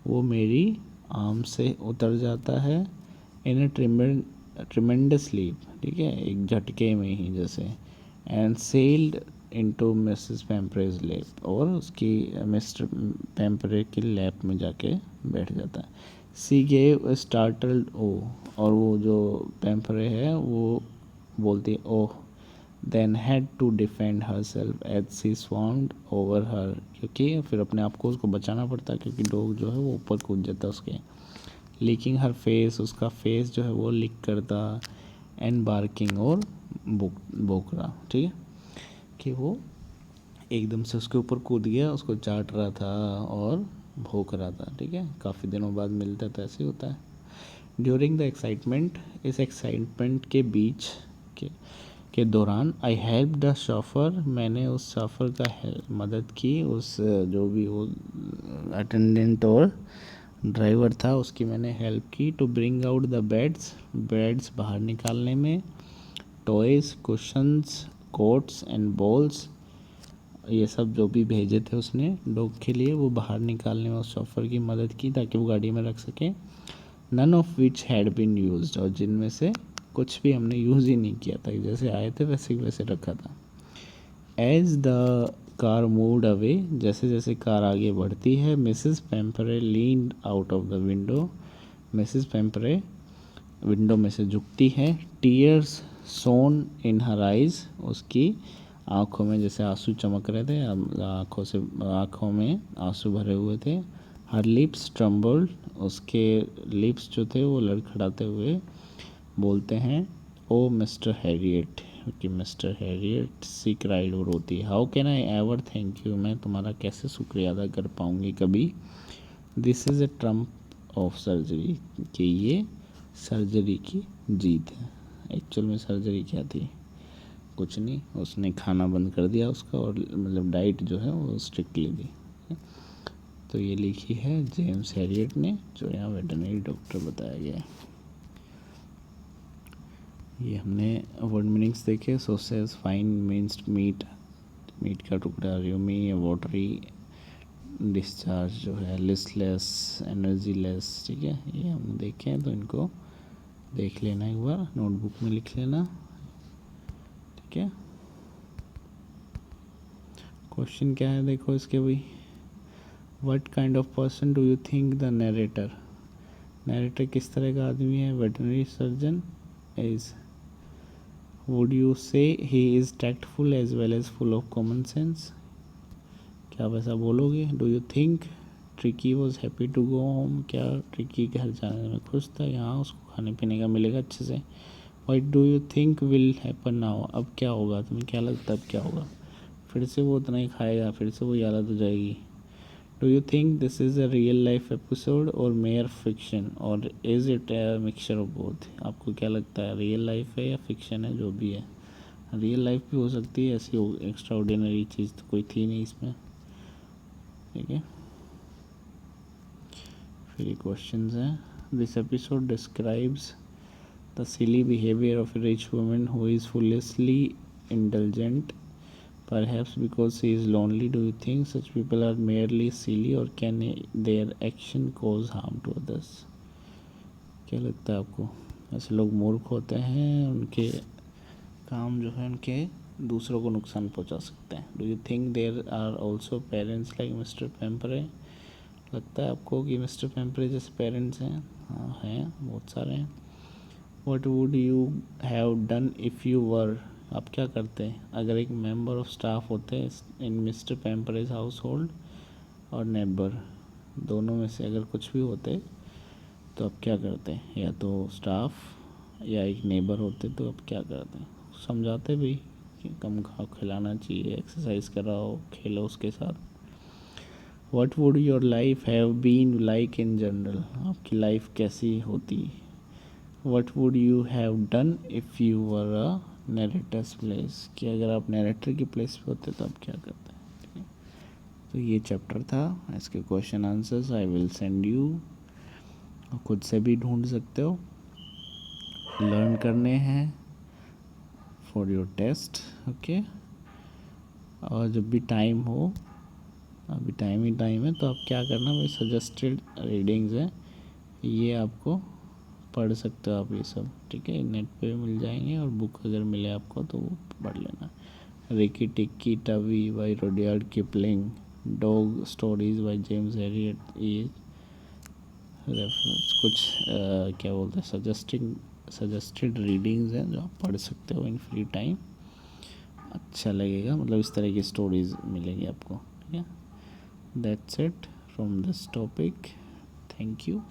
वो मेरी आर्म से उतर जाता है। इन ट्रिमेंडस लीप, ठीक है, एक झटके में ही जैसे। And sailed into Mrs Pumphrey's lap, और उसकी मिस्टर पेम्परे की लैप में जाके बैठ जाता है। सी गेव स्टार्टल्ड ओ, और वो जो पेम्परे है वो बोलती है oh. Then had to defend herself as she swamped over her, क्योंकि फिर अपने आप को उसको बचाना पड़ता है, क्योंकि डॉग जो है वो ऊपर कूद जाता है उसके। लीकिंग हर फेस, उसका फेस जो है वो लिक करता। एंड बार्किंग, और भौंक रहा। ठीक है, कि वो एकदम से उसके ऊपर कूद गया, उसको चाट रहा था और भौंक रहा था। ठीक है, काफ़ी दिनों बाद मिलता है तो ऐसे ही होता है। ड्यूरिंग द एक्साइटमेंट, इस एक्साइटमेंट के बीच के दौरान, आई हेल्प द शॉफर, मैंने उस शॉफर का मदद की, उस जो भी वो अटेंडेंट और ड्राइवर था उसकी मैंने हेल्प की। To bring out the beds बाहर निकालने में। Toys, cushions, coats and balls, ये सब जो भी भेजे थे उसने डॉग के लिए, वो बाहर निकालने में उस शॉफर की मदद की ताकि वो गाड़ी में रख सके। None of which had been used, और जिनमें से कुछ भी हमने यूज़ ही नहीं किया था, जैसे आए थे वैसे वैसे रखा था। As the car moved away, जैसे जैसे कार आगे बढ़ती है। Mrs Pumphrey leaned out of the window, Mrs Pumphrey window में से झुकती है। टीयर्स सोन इन हर आइज़, उसकी आँखों में जैसे आंसू चमक रहे थे, आँखों में आंसू भरे हुए थे। हर लिप्स ट्रम्बल्ड, उसके लिप्स जो थे वो लड़खड़ाते हुए बोलते हैं ओ मिस्टर हैरियट, कि मिस्टर हैरियट, सी क्राइड, वो रोती है। How can I ever thank you, मैं तुम्हारा कैसे शुक्रिया अदा कर पाऊँगी कभी। This is a Trump of surgery, कि ये सर्जरी की जीत है। एक्चुअल में सर्जरी क्या थी? कुछ नहीं, उसने खाना बंद कर दिया उसका, और मतलब डाइट जो है वो स्ट्रिक्टली दी। तो ये लिखी है जेम्स हैरियट ने, जो यहाँ वेटरनरी डॉक्टर बताया गया है। ये हमने वर्ड मीनिंग्स देखे। Sausage, fine minced meat, meat का टुकड़ा। र्यूमी, वाटरी, डिस्चार्ज जो है, लिस्टलेस, एनर्जी लेस, ठीक है, ये हमने देखे हैं, तो इनको देख लेना एक बार, नोटबुक में लिख लेना, ठीक है। क्वेश्चन क्या है देखो इसके भाई, what kind of person do you think the narrator, narrator किस तरह का आदमी है, veterinary surgeon is, would you say he is tactful as well as full of common sense, क्या आप ऐसा बोलोगे। Do you think Tricki was happy to go home, क्या ट्रिकी घर जाने में खुश था, यहाँ उसको खाने पीने का मिलेगा अच्छे से। What do you think will happen now, अब क्या होगा, तुम्हें क्या लगता है अब क्या होगा, फिर से वो उतना ही खाएगा, फिर से वही हालत हो जाएगी। Do you think this is a real life episode और मेयर फिक्शन, और is it a mixture of both, आपको क्या लगता है रियल लाइफ है या फिक्शन है, जो भी है, रियल लाइफ भी हो सकती है, ऐसी एक्स्ट्रा ऑर्डिनरी चीज़ तो कोई थी नहीं इसमें, ठीक है। फिर क्वेश्चन हैं, this episode describes the silly behaviour of a rich woman who is foolishly indulgent, perhaps because she is lonely. Do you think such people are merely silly or can their action cause harm to others, क्या लगता है आपको, ऐसे लोग मूर्ख होते हैं, उनके काम जो है उनके दूसरों को नुकसान पहुंचा सकते हैं। Do you think there are also parents like Mr Pumphrey, लगता है आपको कि मिस्टर पेम्परे जैसे पेरेंट्स हैं, हाँ हैं, बहुत सारे हैं। What would you have done if you वर, आप क्या करते हैं अगर एक मेंबर ऑफ स्टाफ होते हैं इन मिस्टर पेम्परेज हाउस होल्ड, और नेबर, दोनों में से अगर कुछ भी होते तो आप क्या करते हैं, या तो स्टाफ या एक नेबर होते तो आप क्या करते हैं, समझाते भी कि कम खाओ, खिलाना चाहिए, एक्सरसाइज कराओ, खेलो उसके साथ। What would your life have been like in general, आपकी लाइफ कैसी होती। What would you have done if you were a narrator's place, कि अगर आप नरेटर की प्लेस पे होते तो आप क्या करते हैं, ठीक है। तो ये चैप्टर था, इसके question answers I will send you, खुद से भी ढूंढ सकते हो, लर्न करने हैं फॉर योर टेस्ट, ओके। और जब भी टाइम हो, अभी टाइम ही टाइम है, तो आप क्या करना भाई, सजेस्टेड रीडिंग्स हैं ये, आपको पढ़ सकते हो आप ये सब, ठीक है, नेट पे मिल जाएंगे, और बुक अगर मिले आपको तो वो पढ़ लेना। Rikki Tikki Tavi by Rudyard Kipling, dog stories by James Herriot, ये रेफरेंस कुछ क्या बोलते हैं, सजेस्टेड रीडिंग्स हैं जो आप पढ़ सकते हो इन फ्री टाइम, अच्छा लगेगा, मतलब इस तरह की स्टोरीज मिलेंगी आपको, ठीक है। That's it from this topic, thank you.